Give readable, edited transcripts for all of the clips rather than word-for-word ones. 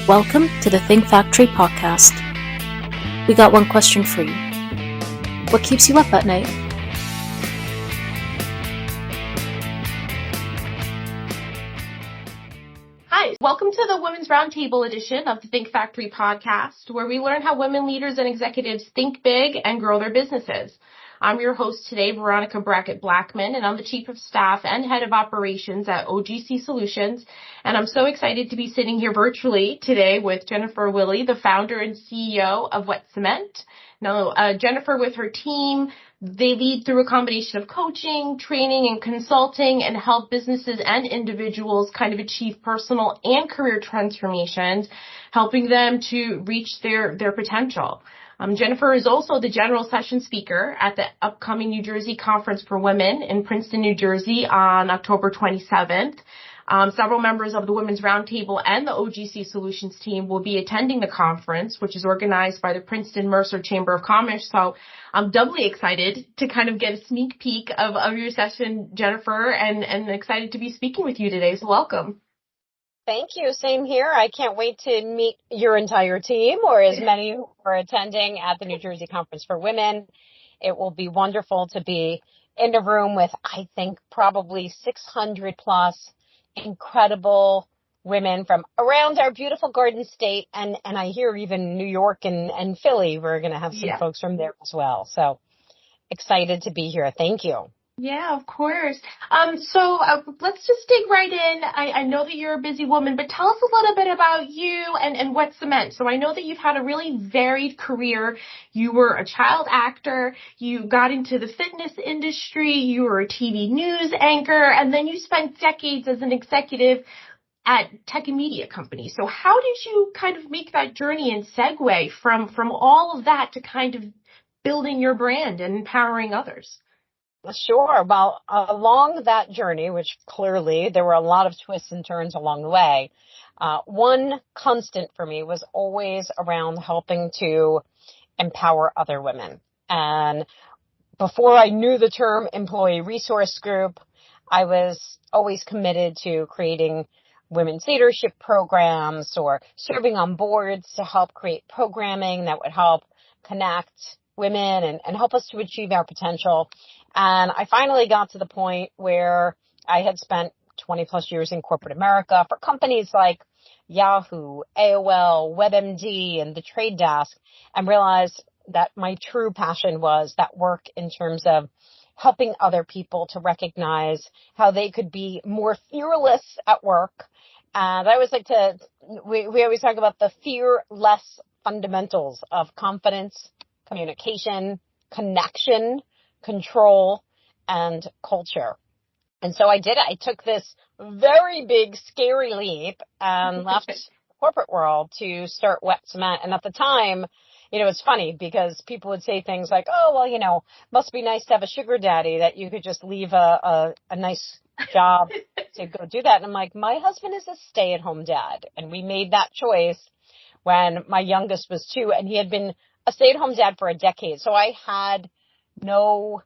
Welcome to the Think Factory podcast. We got one question for you. What keeps you up at night? Hi, welcome to the Women's Roundtable edition of the Think Factory podcast, where we learn how women leaders and executives think big and grow their businesses. I'm your host today, Veronica Brackett-Blackman, and I'm the Chief of Staff and Head of Operations at OGC Solutions. And I'm so excited to be sitting here virtually today with Jennifer Willey, the founder and CEO of Wet Cement. Now, Jennifer, with her team, they lead through a combination of coaching, training, and consulting and help businesses and individuals kind of achieve personal and career transformations, helping them to reach their potential. Jennifer is also the general session speaker at the upcoming New Jersey Conference for Women in Princeton, New Jersey on October 27th. Several members of the Women's Roundtable and the OGC Solutions team will be attending the conference, which is organized by the Princeton Mercer Chamber of Commerce. So I'm doubly excited to kind of get a sneak peek of your session, Jennifer, and excited to be speaking with you today. So welcome. Thank you. Same here. I can't wait to meet your entire team or as many who are attending at the New Jersey Conference for Women. It will be wonderful to be in a room with, I think, probably 600 plus incredible women from around our beautiful Garden State. And I hear even New York and Philly, we're going to have some folks from there as well. So excited to be here. Thank you. Yeah, of course. So let's just dig right in. I know that you're a busy woman, but tell us a little bit about you and Wet Cement. So I know that you've had a really varied career. You were a child actor. You got into the fitness industry. You were a TV news anchor, and then you spent decades as an executive at tech and media companies. So how did you kind of make that journey and segue from all of that to kind of building your brand and empowering others? Sure. Well, along that journey, which clearly there were a lot of twists and turns along the way, one constant for me was always around helping to empower other women. And before I knew the term employee resource group, I was always committed to creating women's leadership programs or serving on boards to help create programming that would help connect women and help us to achieve our potential. And I finally got to the point where I had spent 20 plus years in corporate America for companies like Yahoo, AOL, WebMD, and the Trade Desk, and realized that my true passion was that work in terms of helping other people to recognize how they could be more fearless at work. And I always like to, we always talk about the fearless fundamentals of confidence, communication, connection, control, and culture. And so I did it. I took this very big, scary leap and left the corporate world to start Wet Cement. And at the time, it's funny because people would say things like, oh, well, must be nice to have a sugar daddy that you could just leave a nice job to go do that. And I'm like, my husband is a stay-at-home dad. And we made that choice when my youngest was 2, and he had been a stay-at-home dad for a decade. So I had no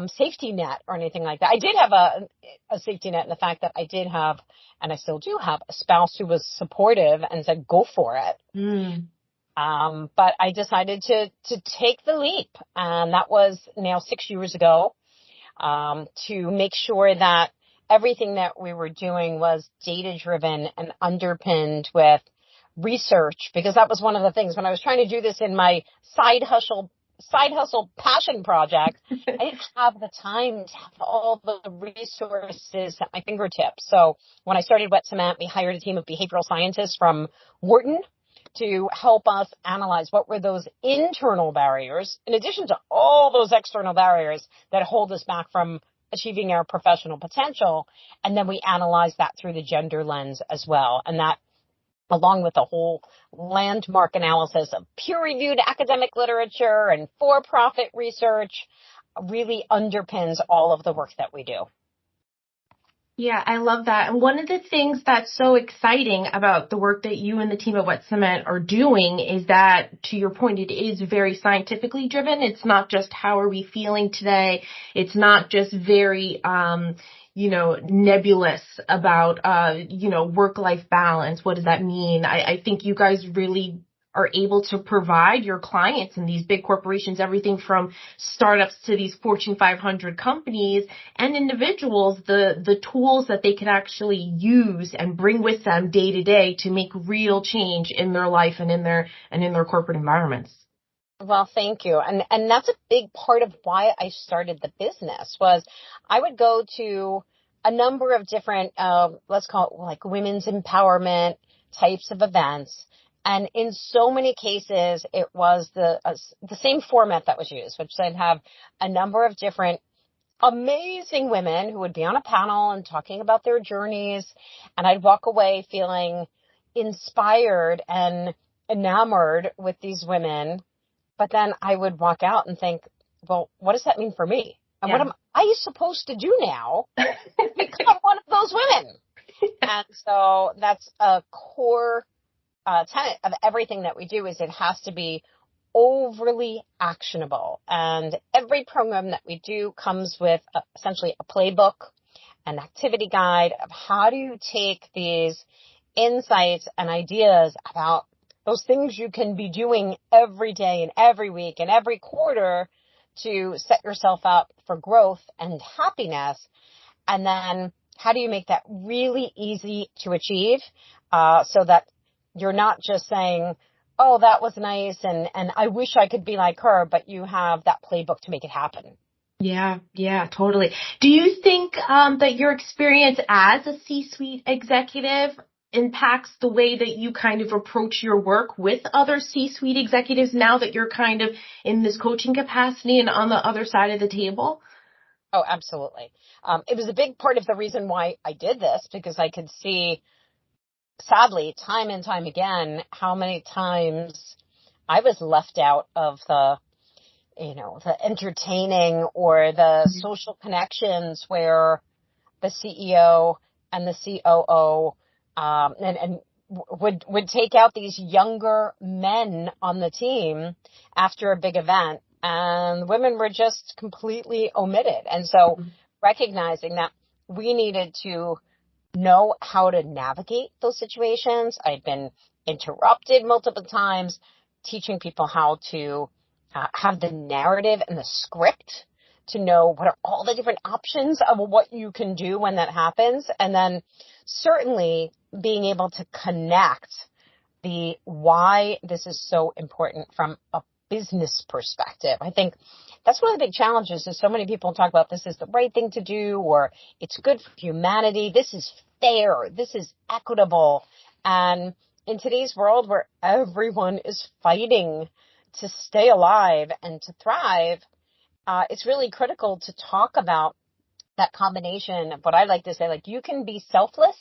safety net or anything like that. I did have a safety net in the fact that I did have, and I still do have, a spouse who was supportive and said, go for it. But I decided to take the leap. And that was now 6 years ago, to make sure that everything that we were doing was data-driven and underpinned with research, because that was one of the things when I was trying to do this in my side hustle passion project, I didn't have the time to have all the resources at my fingertips. So when I started Wet Cement, we hired a team of behavioral scientists from Wharton to help us analyze what were those internal barriers, in addition to all those external barriers that hold us back from achieving our professional potential. And then we analyzed that through the gender lens as well. And that, along with a whole landmark analysis of peer-reviewed academic literature and for-profit research, really underpins all of the work that we do. Yeah, I love that. And one of the things that's so exciting about the work that you and the team at Wet Cement are doing is that, to your point, it is very scientifically driven. It's not just how are we feeling today. It's not just very, nebulous about, work-life balance. What does that mean? I think you guys really are able to provide your clients in these big corporations, everything from startups to these Fortune 500 companies and individuals, the tools that they can actually use and bring with them day to day to make real change in their life and in their corporate environments. Well, thank you. And that's a big part of why I started the business was I would go to a number of different, let's call it like women's empowerment types of events. And in so many cases, it was the same format that was used, which I'd have a number of different amazing women who would be on a panel and talking about their journeys. And I'd walk away feeling inspired and enamored with these women. But then I would walk out and think, well, what does that mean for me? And what am I supposed to do now to become one of those women? And so that's a core tenet of everything that we do is it has to be overly actionable. And every program that we do comes with essentially a playbook, an activity guide of how do you take these insights and ideas about those things you can be doing every day and every week and every quarter to set yourself up for growth and happiness. And then how do you make that really easy to achieve so that you're not just saying, oh, that was nice and I wish I could be like her, but you have that playbook to make it happen. Yeah, totally. Do you think that your experience as a C-suite executive impacts the way that you kind of approach your work with other C-suite executives now that you're kind of in this coaching capacity and on the other side of the table? Oh, absolutely. It was a big part of the reason why I did this because I could see, sadly, time and time again, how many times I was left out of the entertaining or the social connections where the CEO and the COO and would take out these younger men on the team after a big event, and women were just completely omitted. And so recognizing that we needed to know how to navigate those situations. I'd been interrupted multiple times, teaching people how to have the narrative and the script to know what are all the different options of what you can do when that happens. And then certainly being able to connect the why this is so important from a business perspective. I think that's one of the big challenges is so many people talk about this is the right thing to do or it's good for humanity. This is fair. This is equitable. And in today's world where everyone is fighting to stay alive and to thrive, it's really critical to talk about that combination of what I like to say, like you can be selfless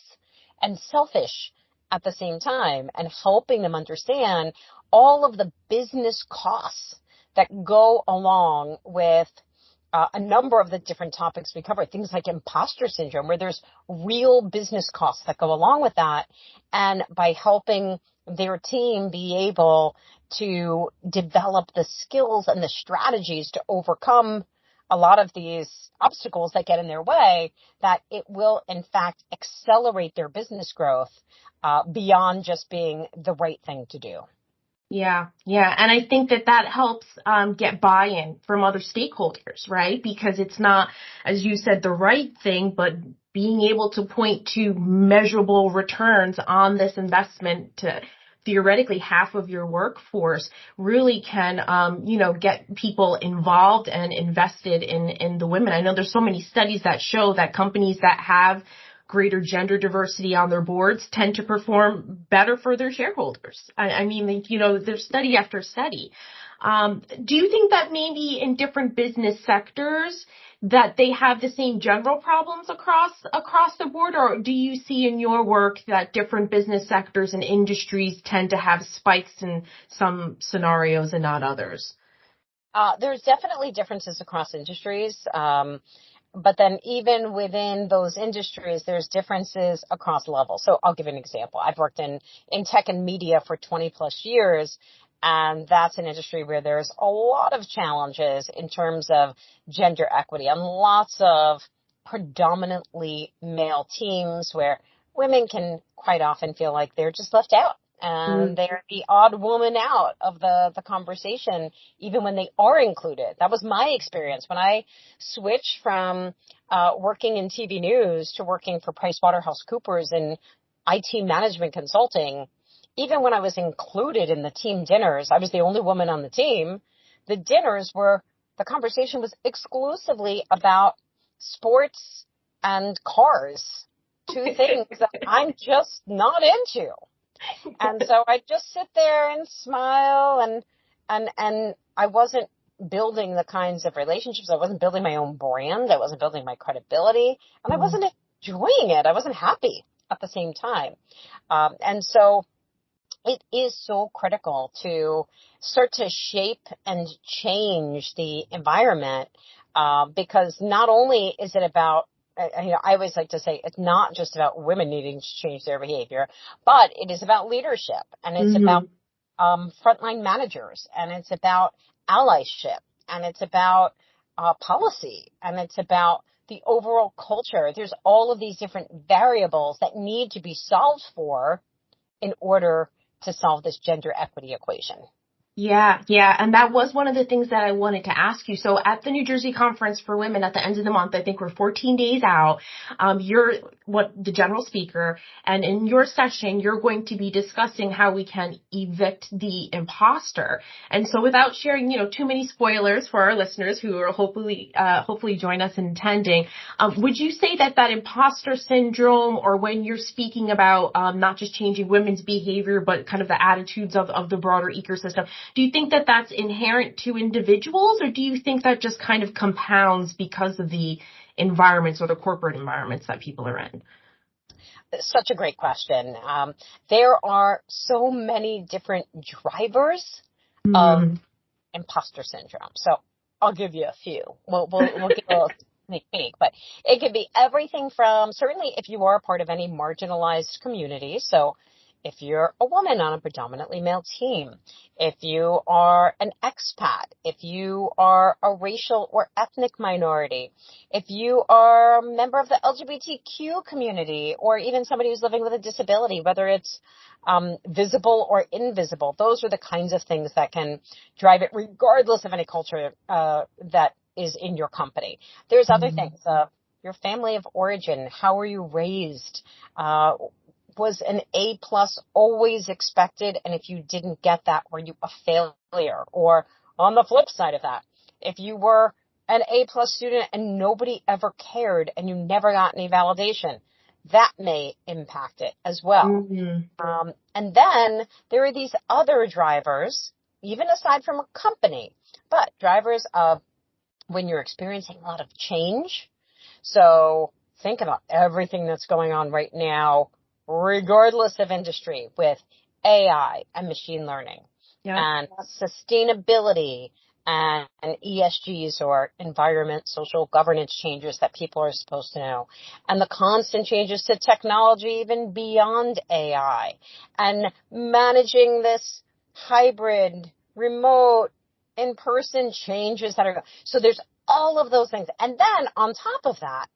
and selfish at the same time and helping them understand all of the business costs that go along with a number of the different topics we cover, things like imposter syndrome, where there's real business costs that go along with that. And by helping their team be able to develop the skills and the strategies to overcome a lot of these obstacles that get in their way, that it will, in fact, accelerate their business growth beyond just being the right thing to do. Yeah. And I think that helps get buy-in from other stakeholders, right? Because it's not, as you said, the right thing, but being able to point to measurable returns on this investment to theoretically half of your workforce really can, get people involved and invested in the women. I know there's so many studies that show that companies that have greater gender diversity on their boards tend to perform better for their shareholders. I mean, there's study after study. Do you think that maybe in different business sectors that they have the same general problems across the board, or do you see in your work that different business sectors and industries tend to have spikes in some scenarios and not others? There's definitely differences across industries. But then even within those industries, there's differences across levels. So I'll give an example. I've worked in tech and media for 20 plus years. And that's an industry where there's a lot of challenges in terms of gender equity and lots of predominantly male teams where women can quite often feel like they're just left out and they're the odd woman out of the conversation, even when they are included. That was my experience when I switched from working in TV news to working for PricewaterhouseCoopers in IT management consulting. Even when I was included in the team dinners, I was the only woman on the team. The dinners the conversation was exclusively about sports and cars, two things that I'm just not into. And so I just sit there and smile and I wasn't building the kinds of relationships. I wasn't building my own brand. I wasn't building my credibility, and I wasn't enjoying it. I wasn't happy at the same time. And so it is so critical to start to shape and change the environment, because not only is it about, I always like to say it's not just about women needing to change their behavior, but it is about leadership, and it's about frontline managers, and it's about allyship, and it's about policy, and it's about the overall culture. There's all of these different variables that need to be solved for in order to solve this gender equity equation. Yeah. And that was one of the things that I wanted to ask you. So at the New Jersey Conference for Women at the end of the month, I think we're 14 days out, you're the general speaker, and in your session, you're going to be discussing how we can evict the imposter. And so without sharing, too many spoilers for our listeners who will hopefully join us in attending, would you say that imposter syndrome, or when you're speaking about not just changing women's behavior, but kind of the attitudes of the broader ecosystem, do you think that that's inherent to individuals, or do you think that just kind of compounds because of the environments or the corporate environments that people are in? Such a great question. There are so many different drivers of imposter syndrome. So I'll give you a few. We'll give a little sneak peek, but it could be everything from, certainly if you are a part of any marginalized community. So if you're a woman on a predominantly male team, if you are an expat, if you are a racial or ethnic minority, if you are a member of the LGBTQ community, or even somebody who's living with a disability, whether it's visible or invisible, those are the kinds of things that can drive it regardless of any culture that is in your company. There's other things, your family of origin, how were you raised? Was an A+ always expected? And if you didn't get that, were you a failure? Or on the flip side of that, if you were an A+ student and nobody ever cared and you never got any validation, that may impact it as well. And then there are these other drivers, even aside from a company, but drivers of when you're experiencing a lot of change. So think about everything that's going on right now, regardless of industry, with AI and machine learning and sustainability and ESGs, or environment, social governance changes that people are supposed to know, and the constant changes to technology, even beyond AI, and managing this hybrid, remote, in-person changes that are, so there's all of those things. And then on top of that,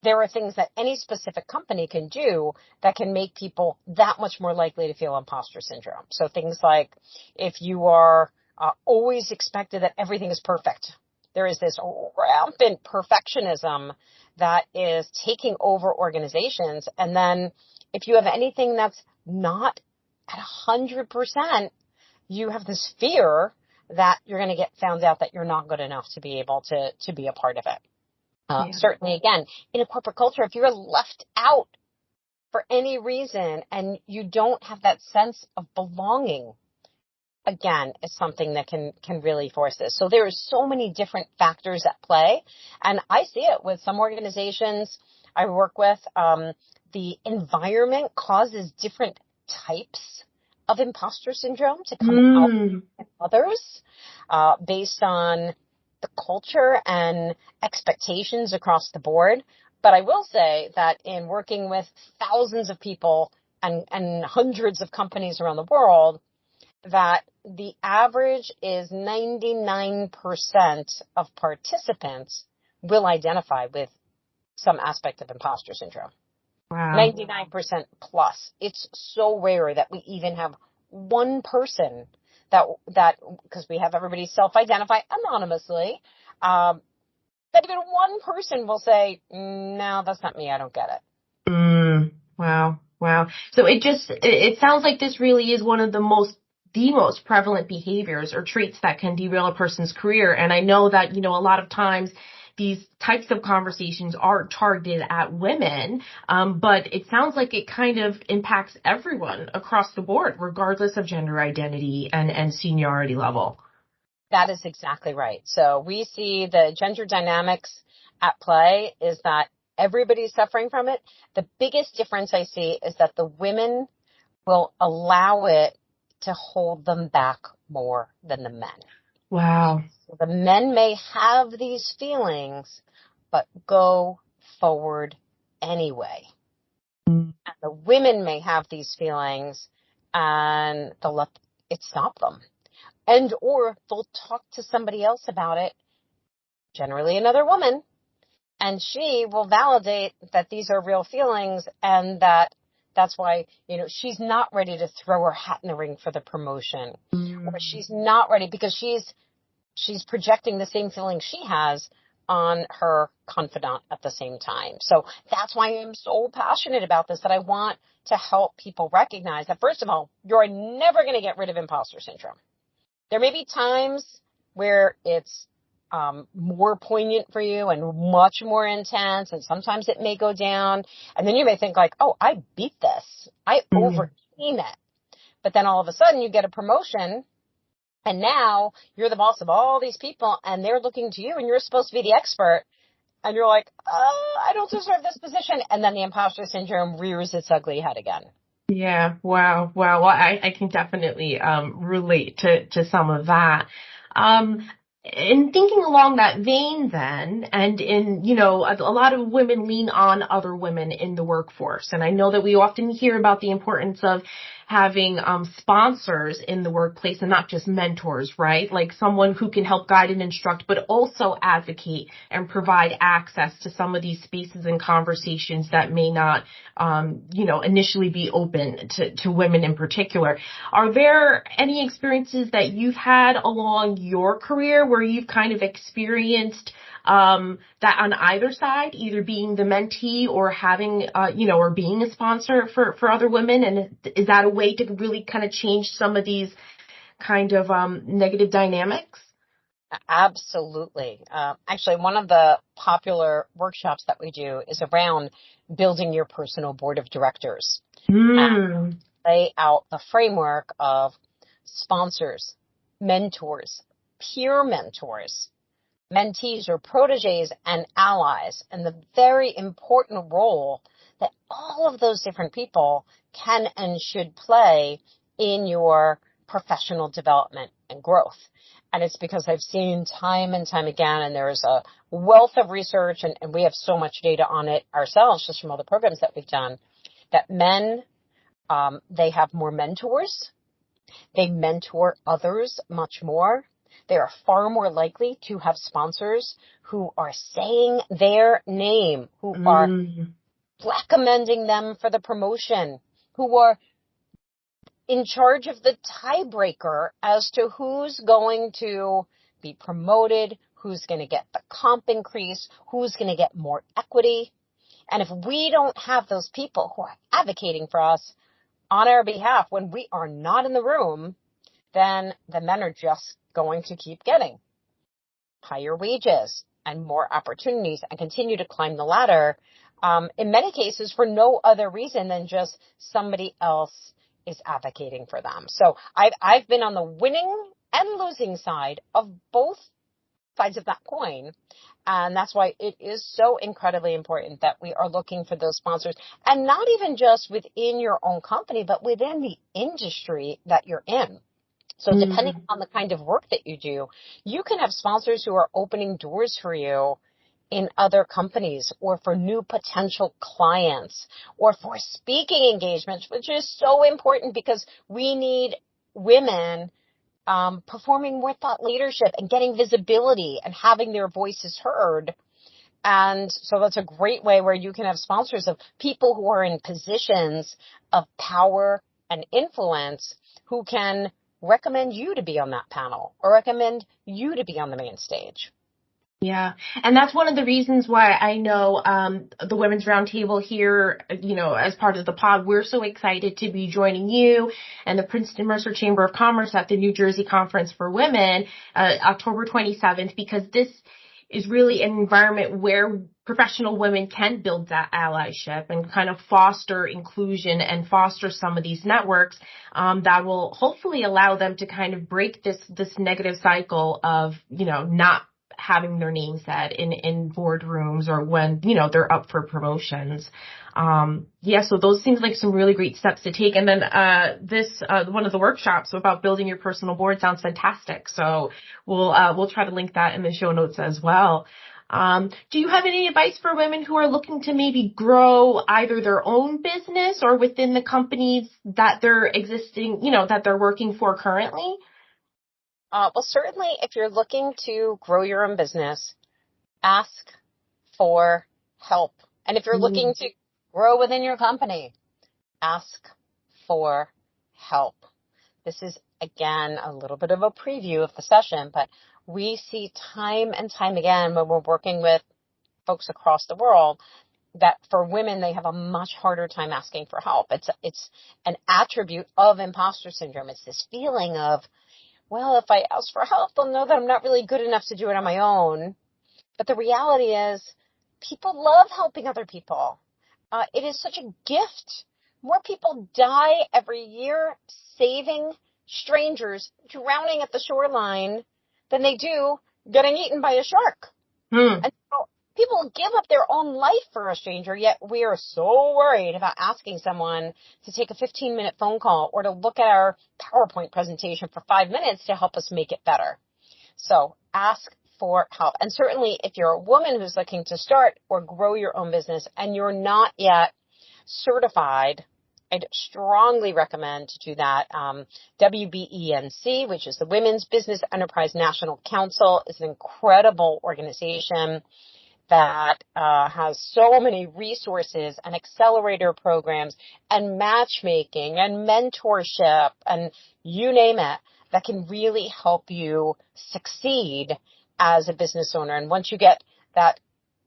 there are things that any specific company can do that can make people that much more likely to feel imposter syndrome. So things like if you are always expected that everything is perfect, there is this rampant perfectionism that is taking over organizations. And then if you have anything that's not at 100%, you have this fear that you're going to get found out, that you're not good enough to be able to be a part of it. Certainly, again, in a corporate culture, if you're left out for any reason and you don't have that sense of belonging, again, it's something that can really force this. So there are so many different factors at play. And I see it with some organizations I work with. The environment causes different types of imposter syndrome to come out in others based on the culture and expectations across the board. But I will say that in working with thousands of people and hundreds of companies around the world, that the average is 99% of participants will identify with some aspect of imposter syndrome. Wow. 99% plus. It's so rare that we even have one person that because we have everybody self-identify anonymously, that even one person will say, no, that's not me. I don't get it. Wow. Wow. So it sounds like this really is one of the most prevalent behaviors or traits that can derail a person's career. And I know that, a lot of times these types of conversations are targeted at women, but it sounds like it kind of impacts everyone across the board, regardless of gender identity and seniority level. That is exactly right. So we see the gender dynamics at play is that everybody's suffering from it. The biggest difference I see is that the women will allow it to hold them back more than the men. Wow. So the men may have these feelings, but go forward anyway. And the women may have these feelings and they'll let it stop them. And or they'll talk to somebody else about it, generally another woman, and she will validate that these are real feelings and that's why, she's not ready to throw her hat in the ring for the promotion. Or she's not ready because she's projecting the same feeling she has on her confidant at the same time. So that's why I'm so passionate about this, that I want to help people recognize that, first of all, you're never going to get rid of imposter syndrome. There may be times where it's more poignant for you and much more intense, and sometimes it may go down, and then you may think like, oh, I beat this. I overcame it. But then all of a sudden you get a promotion, and now you're the boss of all these people, and they're looking to you, and you're supposed to be the expert, and you're like, oh, I don't deserve this position, and then the imposter syndrome rears its ugly head again. Yeah. Wow. Wow. Well, I can definitely relate to some of that. In thinking along that vein then, and a lot of women lean on other women in the workforce. And I know that we often hear about the importance of having sponsors in the workplace and not just mentors, right? Like someone who can help guide and instruct, but also advocate and provide access to some of these spaces and conversations that may not, initially be open to women in particular. Are there any experiences that you've had along your career where you've kind of experienced that on either side, either being the mentee or having, or being a sponsor for other women? And is that a way to really kind of change some of these kind of negative dynamics? Absolutely. Actually, one of the popular workshops that we do is around building your personal board of directors. And lay out the framework of sponsors, mentors, peer mentors, mentees or proteges, and allies, and the very important role that all of those different people can and should play in your professional development and growth. And it's because I've seen time and time again, and there's a wealth of research, and we have so much data on it ourselves just from all the programs that we've done, that men, they have more mentors. They mentor others much more. They are far more likely to have sponsors who are saying their name, who are recommending them for the promotion, who are in charge of the tiebreaker as to who's going to be promoted, who's going to get the comp increase, who's going to get more equity. And if we don't have those people who are advocating for us on our behalf when we are not in the room, then the men are just going to keep getting higher wages and more opportunities and continue to climb the ladder, in many cases for no other reason than just somebody else is advocating for them. So I've been on the winning and losing side of both sides of that coin. And that's why it is so incredibly important that we are looking for those sponsors, and not even just within your own company, but within the industry that you're in. So depending on the kind of work that you do, you can have sponsors who are opening doors for you in other companies, or for new potential clients, or for speaking engagements, which is so important because we need women performing more thought leadership and getting visibility and having their voices heard. And so that's a great way where you can have sponsors of people who are in positions of power and influence who can recommend you to be on that panel or recommend you to be on the main stage. Yeah. And that's one of the reasons why I know the Women's Roundtable here, as part of the pod, we're so excited to be joining you and the Princeton Mercer Chamber of Commerce at the New Jersey Conference for Women, October 27th, because this is really an environment where professional women can build that allyship and kind of foster inclusion and foster some of these networks that will hopefully allow them to kind of break this negative cycle of, not having their name said in boardrooms or when, they're up for promotions. So those seems like some really great steps to take. And then, one of the workshops about building your personal board sounds fantastic. So we'll try to link that in the show notes as well. Do you have any advice for women who are looking to maybe grow either their own business or within the companies that they're that they're working for currently? Well, certainly if you're looking to grow your own business, ask for help. And if you're looking to grow within your company, ask for help. This is, again, a little bit of a preview of the session, but we see time and time again when we're working with folks across the world that for women, they have a much harder time asking for help. It's an attribute of imposter syndrome. It's this feeling of, well, if I ask for help, they'll know that I'm not really good enough to do it on my own. But the reality is people love helping other people. It is such a gift. More people die every year saving strangers drowning at the shoreline than they do getting eaten by a shark. And so people give up their own life for a stranger, yet we are so worried about asking someone to take a 15-minute phone call or to look at our PowerPoint presentation for 5 minutes to help us make it better. So ask for help. And certainly if you're a woman who's looking to start or grow your own business and you're not yet certified, I'd strongly recommend to do that. WBENC, which is the Women's Business Enterprise National Council, is an incredible organization that has so many resources and accelerator programs and matchmaking and mentorship and you name it that can really help you succeed as a business owner. And once you get that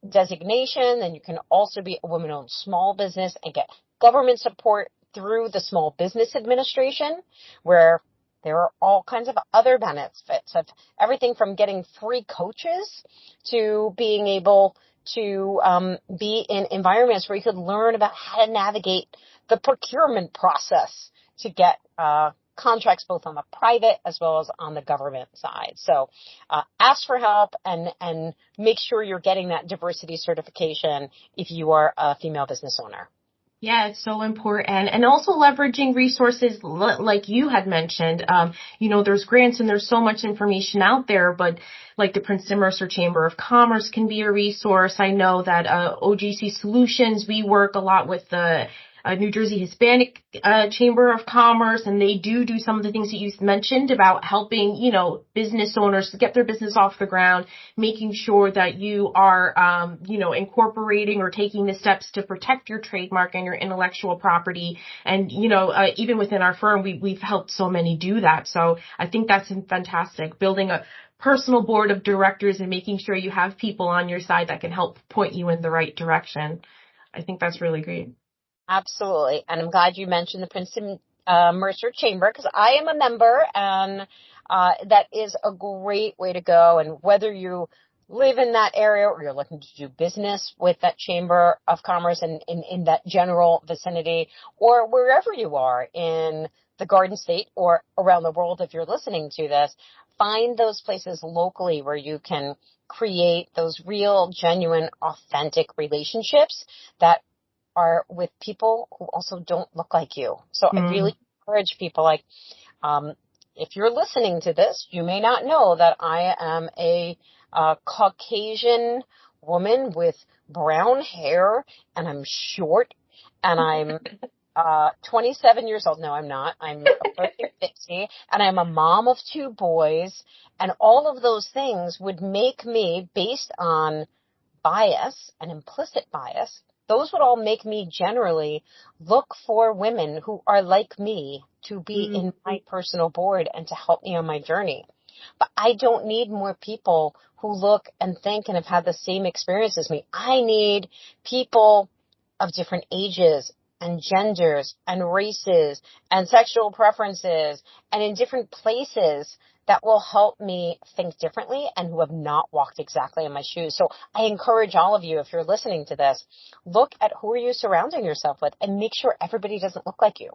designation, then you can also be a woman-owned small business and get government support through the Small Business Administration, where there are all kinds of other benefits of everything from getting free coaches to being able to be in environments where you could learn about how to navigate the procurement process to get contracts both on the private as well as on the government side. So ask for help and make sure you're getting that diversity certification if you are a female business owner. Yeah, it's so important. And also leveraging resources like you had mentioned. There's grants and there's so much information out there, but like the Princeton Mercer Chamber of Commerce can be a resource. I know that OGC Solutions, we work a lot with the New Jersey Hispanic Chamber of Commerce, and they do some of the things that you mentioned about helping, business owners to get their business off the ground, making sure that you are, incorporating or taking the steps to protect your trademark and your intellectual property. And, even within our firm, we've helped so many do that. So I think that's fantastic. Building a personal board of directors and making sure you have people on your side that can help point you in the right direction. I think that's really great. Absolutely. And I'm glad you mentioned the Princeton Mercer Chamber because I am a member and that is a great way to go. And whether you live in that area or you're looking to do business with that Chamber of Commerce and in that general vicinity or wherever you are in the Garden State or around the world, if you're listening to this, find those places locally where you can create those real, genuine, authentic relationships that are with people who also don't look like you. So I really encourage people if you're listening to this, you may not know that I am a Caucasian woman with brown hair and I'm short and I'm 27 years old. No, I'm not. I'm approaching 50 and I'm a mom of 2 boys and all of those things would make me based on bias, an implicit bias, those would all make me generally look for women who are like me to be in my personal board and to help me on my journey. But I don't need more people who look and think and have had the same experience as me. I need people of different ages and genders and races and sexual preferences and in different places that will help me think differently and who have not walked exactly in my shoes. So I encourage all of you, if you're listening to this, look at who are you surrounding yourself with and make sure everybody doesn't look like you.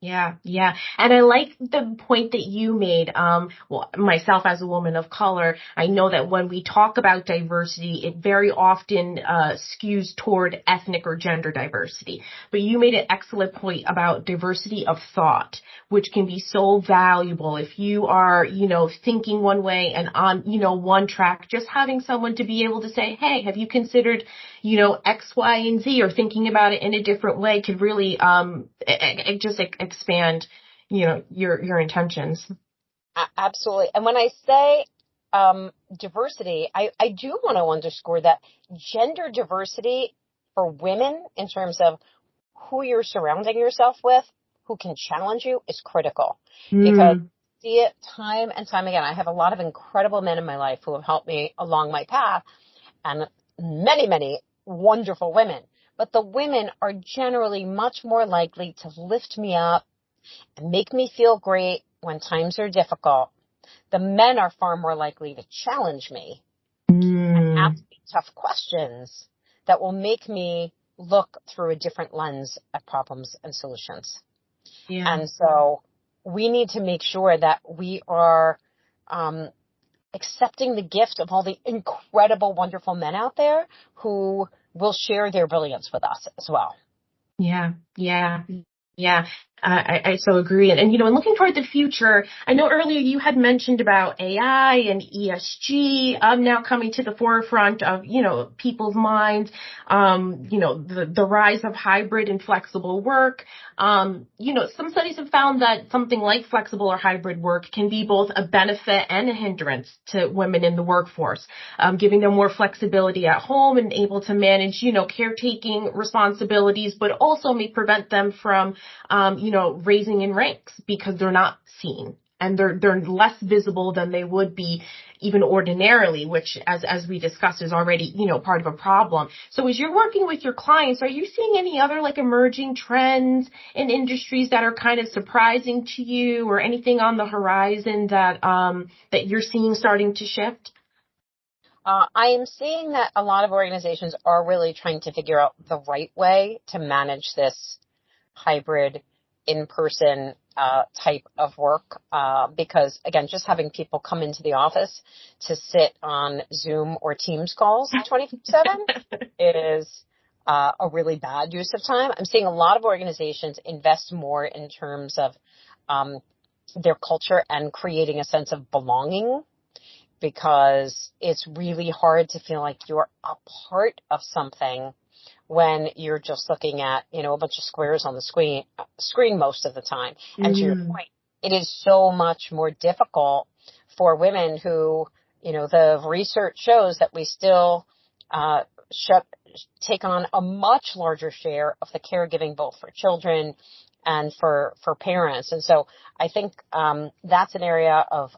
Yeah, yeah. And I like the point that you made. Well, myself as a woman of color, I know that when we talk about diversity, it very often skews toward ethnic or gender diversity. But you made an excellent point about diversity of thought, which can be so valuable if you are, thinking one way and on, one track, just having someone to be able to say, hey, have you considered, X, Y, and Z, or thinking about it in a different way could really, just expand, your intentions. Absolutely. And when I say diversity, I do want to underscore that gender diversity for women in terms of who you're surrounding yourself with, who can challenge you, is critical. Because I see it time and time again. I have a lot of incredible men in my life who have helped me along my path, and many, many wonderful women. But the women are generally much more likely to lift me up and make me feel great when times are difficult. The men are far more likely to challenge me and ask me tough questions that will make me look through a different lens at problems and solutions. Yeah. And so we need to make sure that we are accepting the gift of all the incredible, wonderful men out there who will share their brilliance with us as well. Yeah, yeah. Yeah, I so agree. And looking toward the future, I know earlier you had mentioned about AI and ESG now coming to the forefront of, people's minds, the rise of hybrid and flexible work. Some studies have found that something like flexible or hybrid work can be both a benefit and a hindrance to women in the workforce, giving them more flexibility at home and able to manage, caretaking responsibilities, but also may prevent them from raising in ranks because they're not seen and they're less visible than they would be even ordinarily, which as we discussed is already, part of a problem. So as you're working with your clients, are you seeing any other emerging trends in industries that are kind of surprising to you, or anything on the horizon that you're seeing starting to shift? I am seeing that a lot of organizations are really trying to figure out the right way to manage this hybrid in-person type of work, because again, just having people come into the office to sit on Zoom or Teams calls 24/7 is a really bad use of time. I'm seeing a lot of organizations invest more in terms of their culture and creating a sense of belonging, because it's really hard to feel like you're a part of something when you're just looking at, a bunch of squares on the screen most of the time. And to your point, it is so much more difficult for women who, the research shows that we still take on a much larger share of the caregiving, both for children and for parents. And so I think that's an area of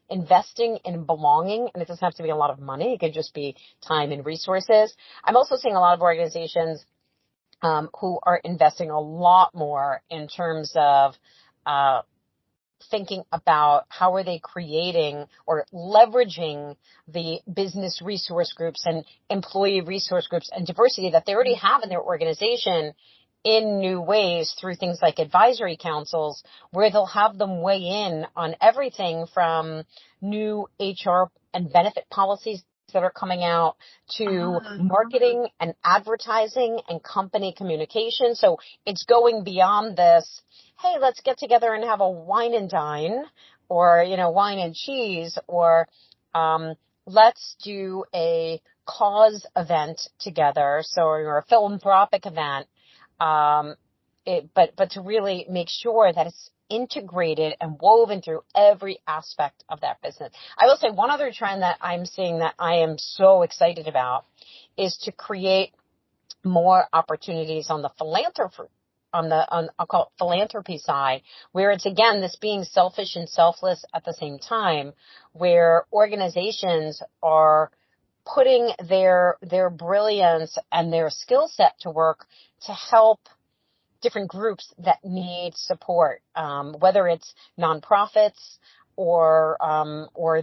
investing in belonging, and it doesn't have to be a lot of money. It could just be time and resources. I'm also seeing a lot of organizations who are investing a lot more in terms of thinking about how are they creating or leveraging the business resource groups and employee resource groups and diversity that they already have in their organization in new ways through things like advisory councils, where they'll have them weigh in on everything from new HR and benefit policies that are coming out to marketing and advertising and company communication. So it's going beyond this, hey, let's get together and have a wine and dine, or, wine and cheese, or let's do a cause event together, or a philanthropic event. But to really make sure that it's integrated and woven through every aspect of that business. I will say one other trend that I'm seeing that I am so excited about is to create more opportunities on the philanthropy, I'll call it philanthropy side, where it's again, this being selfish and selfless at the same time, where organizations are putting their brilliance and their skill set to work to help different groups that need support, whether it's nonprofits or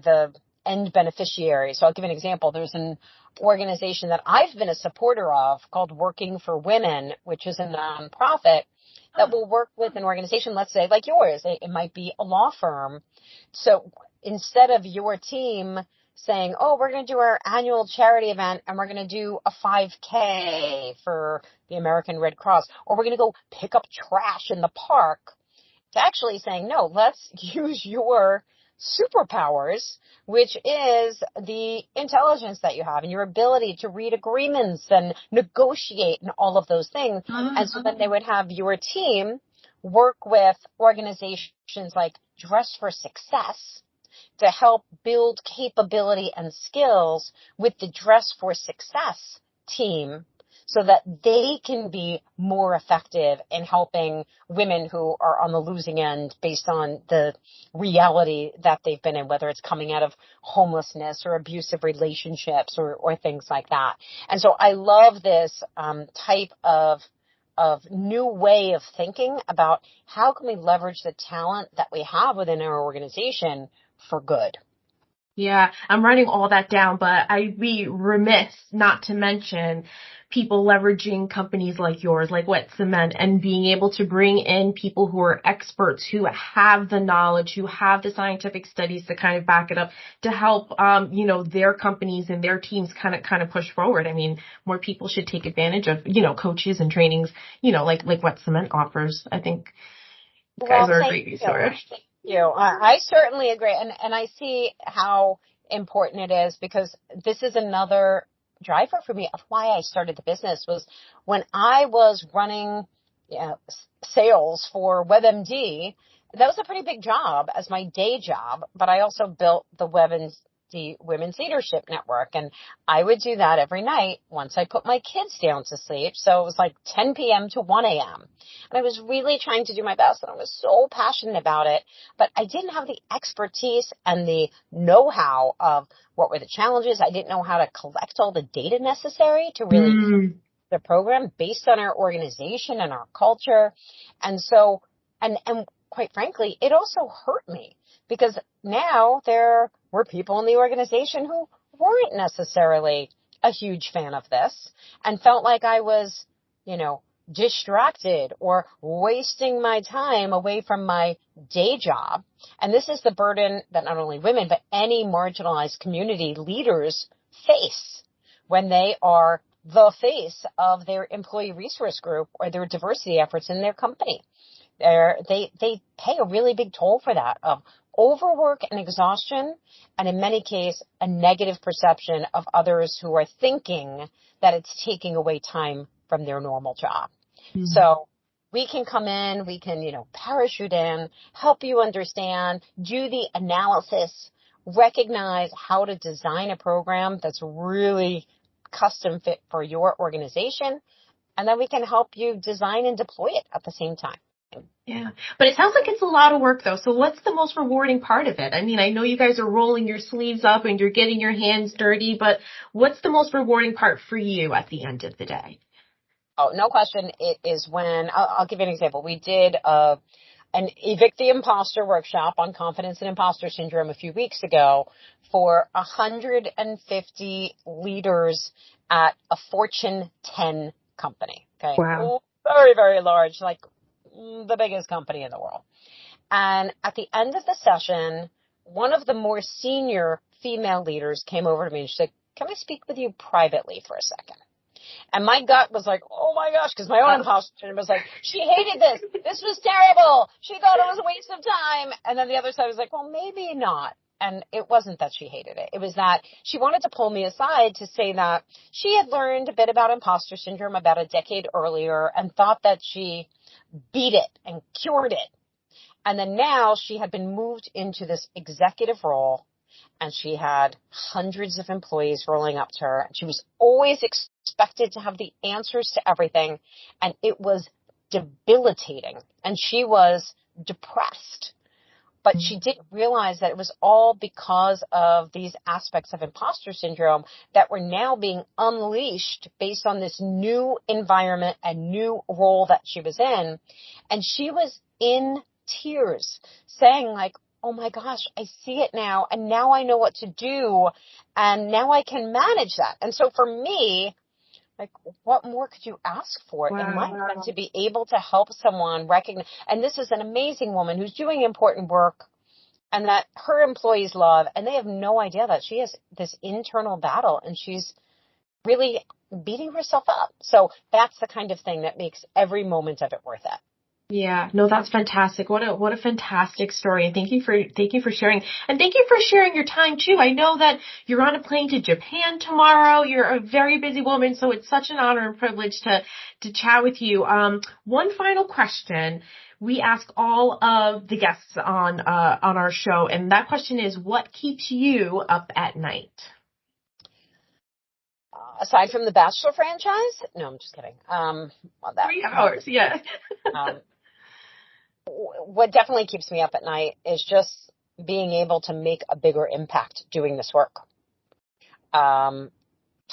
the end beneficiary. So I'll give an example. There's an organization that I've been a supporter of called Working for Women, which is a nonprofit that will work with an organization, let's say like yours. It might be a law firm. So instead of your team saying, oh, we're going to do our annual charity event and we're going to do a 5K for the American Red Cross, or we're going to go pick up trash in the park, to actually saying, no, let's use your superpowers, which is the intelligence that you have and your ability to read agreements and negotiate and all of those things. And so then they would have your team work with organizations like Dress for Success to help build capability and skills with the Dress for Success team so that they can be more effective in helping women who are on the losing end based on the reality that they've been in, whether it's coming out of homelessness or abusive relationships or things like that. And so I love this type of new way of thinking about how can we leverage the talent that we have within our organization for good. Yeah, I'm writing all that down, but I'd be remiss not to mention people leveraging companies like yours, like Wet Cement, and being able to bring in people who are experts, who have the knowledge, who have the scientific studies to kind of back it up, to help, their companies and their teams kind of push forward. I mean, more people should take advantage of, coaches and trainings, like Wet Cement offers. I think you guys are a great resource. I certainly agree. And I see how important it is, because this is another driver for me of why I started the business. Was when I was running sales for WebMD, that was a pretty big job as my day job, but I also built the Women's Leadership Network. And I would do that every night once I put my kids down to sleep. So it was like 10 p.m. to 1 a.m. And I was really trying to do my best, and I was so passionate about it, but I didn't have the expertise and the know-how of what were the challenges. I didn't know how to collect all the data necessary to really the program based on our organization and our culture. And so, and quite frankly, it also hurt me, because now there were people in the organization who weren't necessarily a huge fan of this and felt like I was, distracted or wasting my time away from my day job. And this is the burden that not only women, but any marginalized community leaders face when they are the face of their employee resource group or their diversity efforts in their company. They pay a really big toll for that, of overwork and exhaustion, and in many cases, a negative perception of others who are thinking that it's taking away time from their normal job. Mm-hmm. So we can come in, we can, parachute in, help you understand, do the analysis, recognize how to design a program that's really custom fit for your organization, and then we can help you design and deploy it at the same time. Yeah, but it sounds like it's a lot of work, though. So what's the most rewarding part of it? I mean, I know you guys are rolling your sleeves up and you're getting your hands dirty, but what's the most rewarding part for you at the end of the day? Oh, no question. It is when, I'll give you an example. We did an Evict the Imposter workshop on confidence and imposter syndrome a few weeks ago for 150 leaders at a Fortune 10 company. Okay. Wow. Very, very large, like the biggest company in the world. And at the end of the session, one of the more senior female leaders came over to me and she said, "Can I speak with you privately for a second?" And my gut was like, oh my gosh, because my own imposter was like, she hated this. This was terrible. She thought it was a waste of time. And then the other side was like, well, maybe not. And it wasn't that she hated it. It was that she wanted to pull me aside to say that she had learned a bit about imposter syndrome about a decade earlier and thought that she beat it and cured it. And then now she had been moved into this executive role. and she had hundreds of employees rolling up to her. She was always expected to have the answers to everything, and it was debilitating, and she was depressed. But she didn't realize that it was all because of these aspects of imposter syndrome that were now being unleashed based on this new environment and new role that she was in. And she was in tears saying like, oh my gosh, I see it now. And now I know what to do. And now I can manage that. And so for me, like, what more could you ask for in life than to be able to help someone recognize? And this is an amazing woman who's doing important work and that her employees love, and they have no idea that she has this internal battle and she's really beating herself up. So that's the kind of thing that makes every moment of it worth it. Yeah, no, that's fantastic. What a fantastic story. And thank you for sharing. And thank you for sharing your time too. I know that you're on a plane to Japan tomorrow. You're a very busy woman, so it's such an honor and privilege to chat with you. One final question. We ask all of the guests on our show, and that question is, what keeps you up at night? Aside from the Bachelor franchise? No, I'm just kidding. 3 hours, yeah. What definitely keeps me up at night is just being able to make a bigger impact doing this work. Time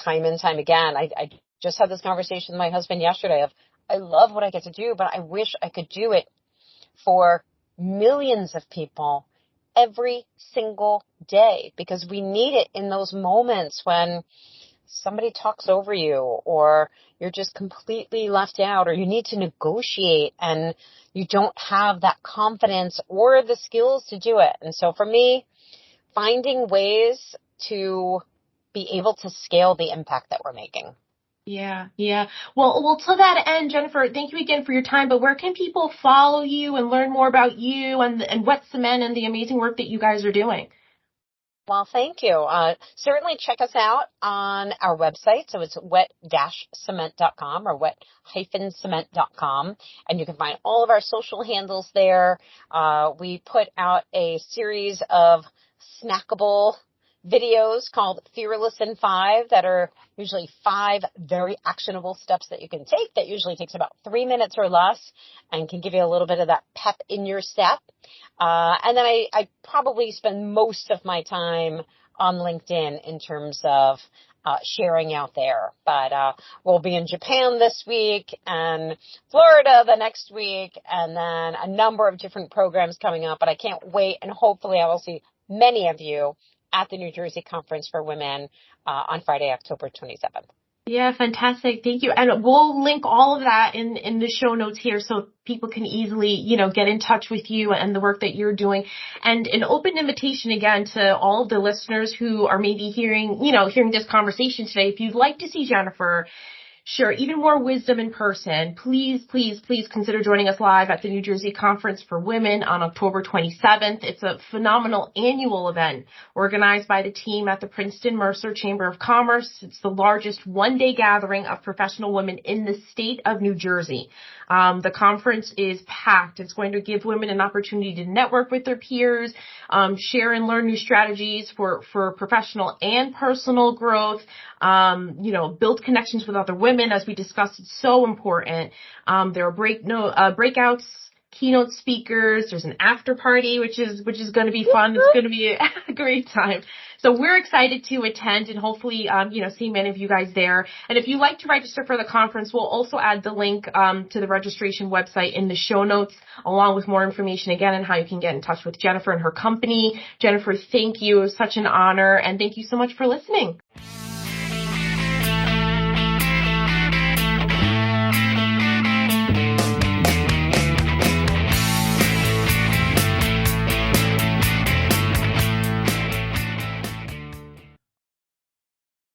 and time again, I just had this conversation with my husband yesterday of, I love what I get to do, but I wish I could do it for millions of people every single day, because we need it in those moments when somebody talks over you or you're just completely left out or you need to negotiate and you don't have that confidence or the skills to do it. And so for me, finding ways to be able to scale the impact that we're making. Yeah. Well, to that end, Jennifer, thank you again for your time, but where can people follow you and learn more about you and Wet Cement and the amazing work that you guys are doing? Well, thank you. Certainly check us out on our website. So it's wet-cement.com or wet-cement.com. And you can find all of our social handles there. We put out a series of snackable videos called Fearless in 5 that are usually 5 very actionable steps that you can take that usually takes about 3 minutes or less and can give you a little bit of that pep in your step. And then I probably spend most of my time on LinkedIn in terms of sharing out there. But we'll be in Japan this week and Florida the next week, and then a number of different programs coming up. But I can't wait, and hopefully I will see many of you at the New Jersey Conference for Women on Friday, October 27th. Yeah, fantastic. Thank you. And we'll link all of that in the show notes here so people can easily, get in touch with you and the work that you're doing. And an open invitation again to all of the listeners who are maybe hearing this conversation today. If you'd like to see Jennifer share even more wisdom in person, please consider joining us live at the New Jersey Conference for Women on October 27th. It's a phenomenal annual event organized by the team at the Princeton Mercer Chamber of Commerce. It's the largest one-day gathering of professional women in the state of New Jersey. The conference is packed. It's going to give women an opportunity to network with their peers, share and learn new strategies for professional and personal growth, build connections with other women. As we discussed, it's so important. There are breakouts, keynote speakers. There's an after party, which is going to be fun. It's going to be a great time. So we're excited to attend and hopefully, see many of you guys there. And if you'd like to register for the conference, we'll also add the link to the registration website in the show notes, along with more information again on how you can get in touch with Jennifer and her company. Jennifer, thank you. It was such an honor, and thank you so much for listening.